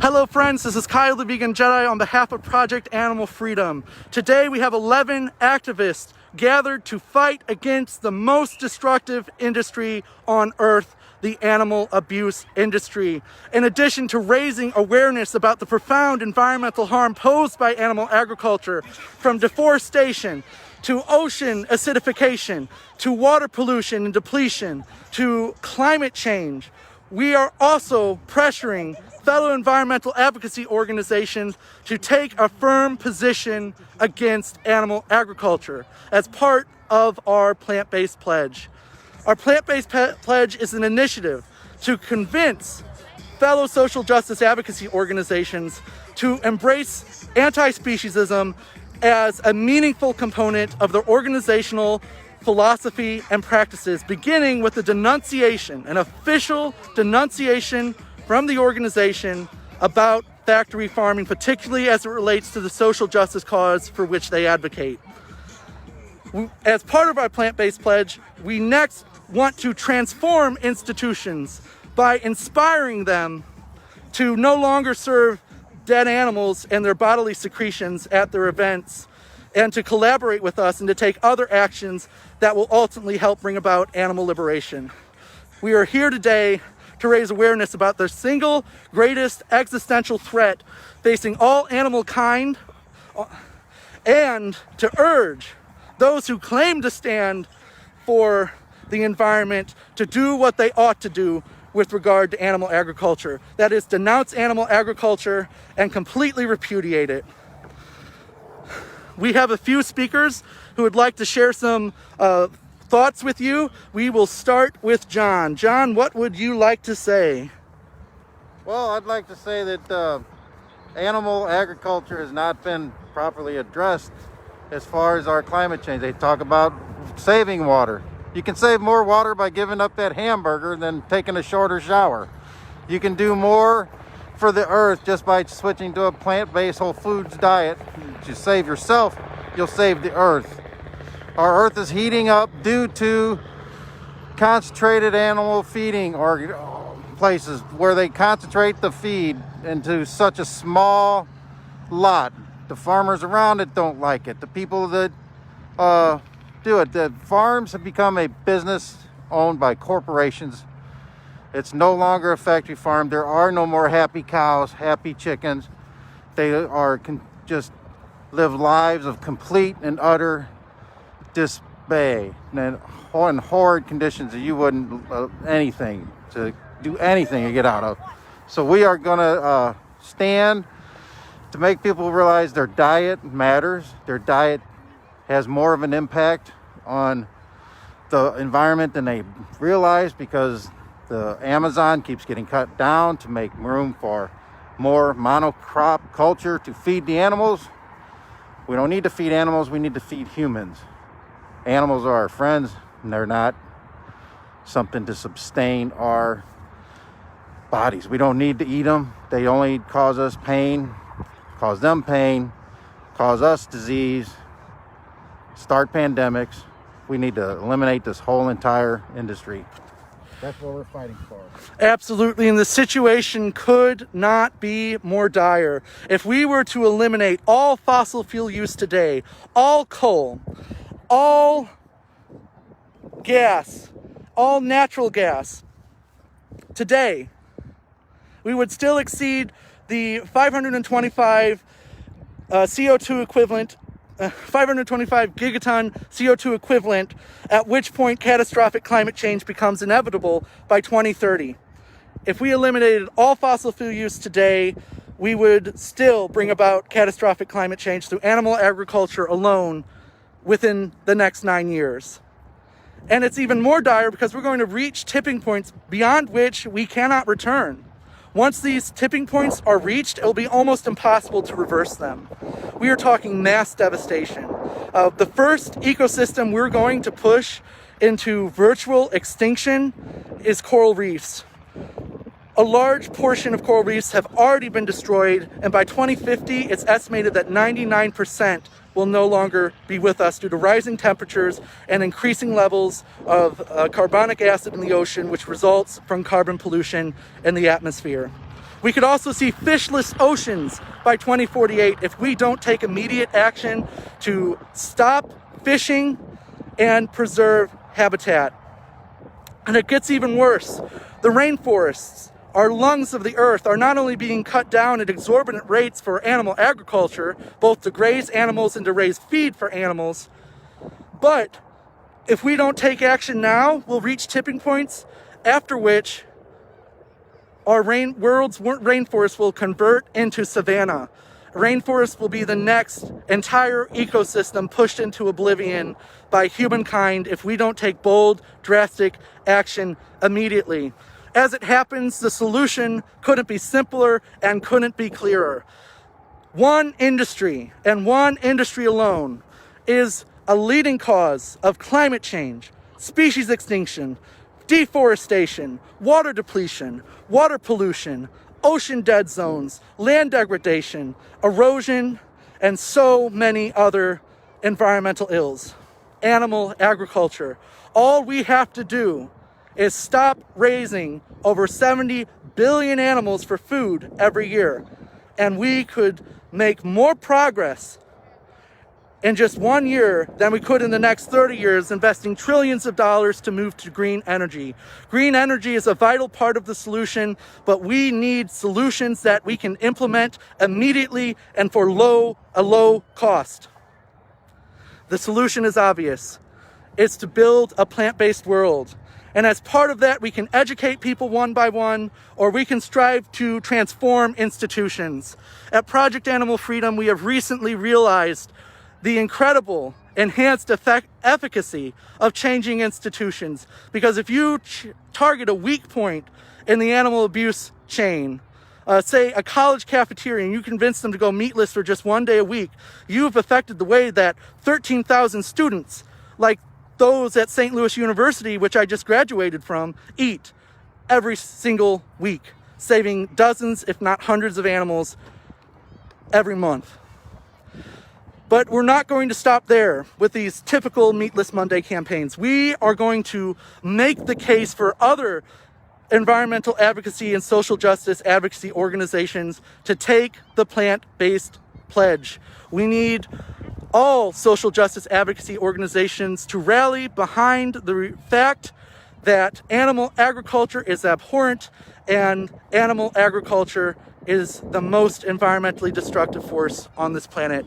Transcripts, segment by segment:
Hello friends, this is Kyle the Vegan Jedi on behalf of Project Animal Freedom. Today we have 11 activists gathered to fight against the most destructive industry on earth, the animal abuse industry. In addition to raising awareness about the profound environmental harm posed by animal agriculture, from deforestation to ocean acidification, to water pollution and depletion, to climate change, we are also pressuring fellow environmental advocacy organizations to take a firm position against animal agriculture as part of our plant-based pledge. Our plant-based pledge is an initiative to convince fellow social justice advocacy organizations to embrace anti-speciesism as a meaningful component of their organizational philosophy and practices, beginning with the denunciation, an official denunciation from the organization about factory farming, particularly as it relates to the social justice cause for which they advocate. As part of our plant-based pledge, we next want to transform institutions by inspiring them to no longer serve dead animals and their bodily secretions at their events, and to collaborate with us and to take other actions that will ultimately help bring about animal liberation. We are here today to raise awareness about the single greatest existential threat facing all animal kind, and to urge those who claim to stand for the environment to do what they ought to do with regard to animal agriculture. That is, denounce animal agriculture and completely repudiate it. We have a few speakers who would like to share some thoughts with you. We will start with John. John, what would you like to say? Well, I'd like to say that animal agriculture has not been properly addressed as far as our climate change. They talk about saving water. You can save more water by giving up that hamburger than taking a shorter shower. You can do more for the earth just by switching to a plant-based whole foods diet. You save yourself, you'll save the earth. Our earth is heating up due to concentrated animal feeding or places where they concentrate the feed into such a small lot. The farmers around it don't like it. The people that do it, the farms have become a business owned by corporations. It's no longer a factory farm. There are no more happy cows, happy chickens. They are just live lives of complete and utter dismay and horrid conditions that you wouldn't anything to do anything to get out of. So we are going to stand to make people realize their diet matters. Their diet has more of an impact on the environment than they realize, because the Amazon keeps getting cut down to make room for more monocrop culture to feed the animals. We don't need to feed animals, we need to feed humans. Animals are our friends, and they're not something to sustain our bodies. We don't need to eat them. They only cause us pain, cause them pain, cause us disease, start pandemics. We need to eliminate this whole entire industry. That's what we're fighting for. Absolutely, and the situation could not be more dire. If we were to eliminate all fossil fuel use today, all coal, all gas, all natural gas, today, we would still exceed the 525 CO2 equivalent 525 gigaton CO2 equivalent, at which point catastrophic climate change becomes inevitable by 2030. If we eliminated all fossil fuel use today, we would still bring about catastrophic climate change through animal agriculture alone within the next 9 years. And it's even more dire because we're going to reach tipping points beyond which we cannot return. Once these tipping points are reached, it will be almost impossible to reverse them. We are talking mass devastation. The first ecosystem we're going to push into virtual extinction is coral reefs. A large portion of coral reefs have already been destroyed, and by 2050, it's estimated that 99% will no longer be with us due to rising temperatures and increasing levels of carbonic acid in the ocean, which results from carbon pollution in the atmosphere. We could also see fishless oceans by 2048 if we don't take immediate action to stop fishing and preserve habitat. And it gets even worse. The rainforests, our lungs of the earth, are not only being cut down at exorbitant rates for animal agriculture, both to graze animals and to raise feed for animals, but if we don't take action now, we'll reach tipping points after which our world's rainforest will convert into savanna. Rainforest will be the next entire ecosystem pushed into oblivion by humankind if we don't take bold, drastic action immediately. As it happens, the solution couldn't be simpler and couldn't be clearer. One industry, and one industry alone, is a leading cause of climate change, species extinction, deforestation, water depletion, water pollution, ocean dead zones, land degradation, erosion, and so many other environmental ills. Animal agriculture. All we have to do is stop raising over 70 billion animals for food every year, and we could make more progress in just 1 year than we could in the next 30 years, investing trillions of dollars to move to green energy. Green energy is a vital part of the solution, but we need solutions that we can implement immediately and for a low cost. The solution is obvious. It's to build a plant-based world. And as part of that, we can educate people one by one, or we can strive to transform institutions. At Project Animal Freedom, we have recently realized the incredible enhanced efficacy of changing institutions. Because if you target a weak point in the animal abuse chain, say a college cafeteria, and you convince them to go meatless for just 1 day a week, you've affected the way that 13,000 students, like those at St. Louis University, which I just graduated from, eat every single week, saving dozens, if not hundreds of animals every month. But we're not going to stop there with these typical Meatless Monday campaigns. We are going to make the case for other environmental advocacy and social justice advocacy organizations to take the plant-based pledge. We need all social justice advocacy organizations to rally behind the fact that animal agriculture is abhorrent and animal agriculture is the most environmentally destructive force on this planet.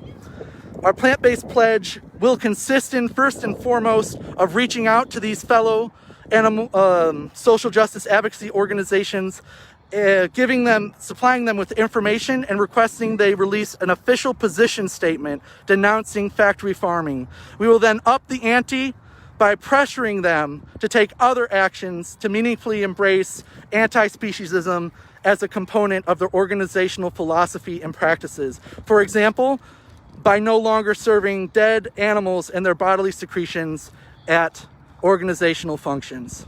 Our plant-based pledge will consist in, first and foremost, of reaching out to these fellow animal social justice advocacy organizations, supplying them with information and requesting they release an official position statement denouncing factory farming. We will then up the ante by pressuring them to take other actions to meaningfully embrace anti-speciesism as a component of their organizational philosophy and practices. For example, by no longer serving dead animals and their bodily secretions at organizational functions.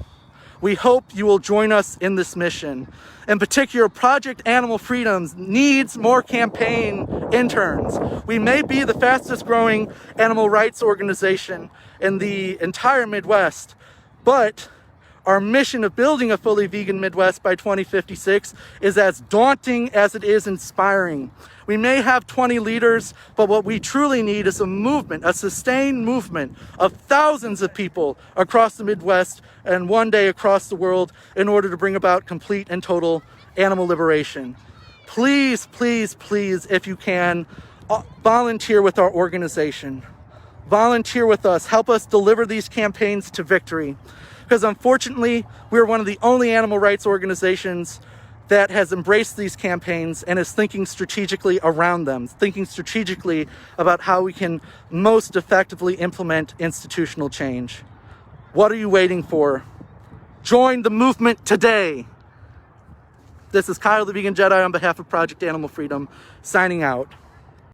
We hope you will join us in this mission. In particular, Project Animal Freedom needs more campaign interns. We may be the fastest growing animal rights organization in the entire Midwest, but our mission of building a fully vegan Midwest by 2056 is as daunting as it is inspiring. We may have 20 leaders, but what we truly need is a movement, a sustained movement of thousands of people across the Midwest and one day across the world in order to bring about complete and total animal liberation. Please, please, please, if you can, volunteer with our organization. Volunteer with us. Help us deliver these campaigns to victory. Because unfortunately, we're one of the only animal rights organizations that has embraced these campaigns and is thinking strategically around them, thinking strategically about how we can most effectively implement institutional change. What are you waiting for? Join the movement today. This is Kyle the Vegan Jedi on behalf of Project Animal Freedom, signing out.